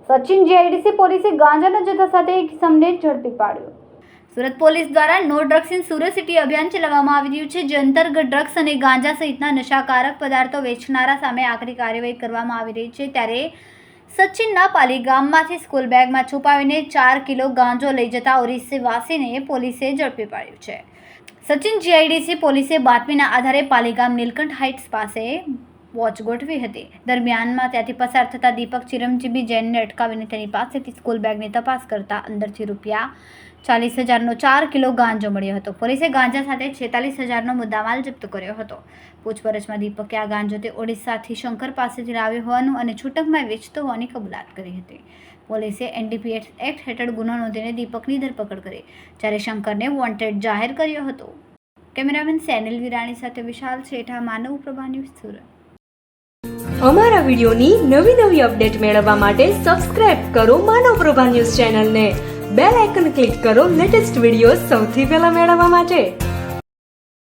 Sachin GIDC પોલીસે ગાંજાના જથ્થા સાથે એક ઇસમને ઝડપી પાડ્યો। સુરત પોલીસ દ્વારા no drugs in Surat city અભિયાન ચલાવવામાં આવી રહ્યું છે, જે અંતર્ગત ડ્રગ્સ અને ગાંજા સહિતના નશાકારક પદાર્થો વેચનારા સામે આકરી કાર્યવાહી કરવામાં આવી રહી છે। ત્યારે સચિનના પાલી ગામમાંથી સ્કૂલ બેગમાં છુપાવીને 4 કિલો ગાંજો લઈ જતા ઓરિસ્સીવાસીને પોલીસે ઝડપી પાડ્યો છે। સચિન જીઆઈડીસી પોલીસે બાતમીના આધારે પાલીગામ નીલકંઠ હાઇટ્સ પાસે વોચ ગોઠવી હતી। દરમિયાનમાં ત્યાંથી પસાર થતા દીપક ચિરંજીવી જૈનને અટકાવીને તેની પાસેથી સ્કૂલ બેગની તપાસ કરતા અંદરથી ₹40,000નો 4 કિલો ગાંજો મળ્યો હતો। પોલીસે ગાંજા સાથે 46,000નો મુદ્દામાલ જપ્ત કર્યો હતો। પૂછપરછમાં દીપકે આ ગાંજો તે ઓડિશાથી શંકર પાસેથી લાવ્યો હોવાનું અને છૂટકમાં વેચતો હોવાની કબૂલાત કરી હતી। પોલીસે NDPS એક્ટ હેઠળ ગુનો નોંધીને દીપકની ધરપકડ કરી, જ્યારે શંકરને વોન્ટેડ જાહેર કર્યો હતો। કેમેરામેન સેનિલ વિરાણી સાથે વિશાલ શેઠા, માનવ પ્રભા ન્યૂઝ, સુરત। અમારા વિડિયોની નવી અપડેટ મેળવવા માટે સબસ્ક્રાઇબ કરો માનવ પ્રભા ન્યૂઝ ચેનલને, બેલ આઇકન ક્લિક કરો લેટેસ્ટ વિડિયો સૌથી પહેલા મેળવવા માટે।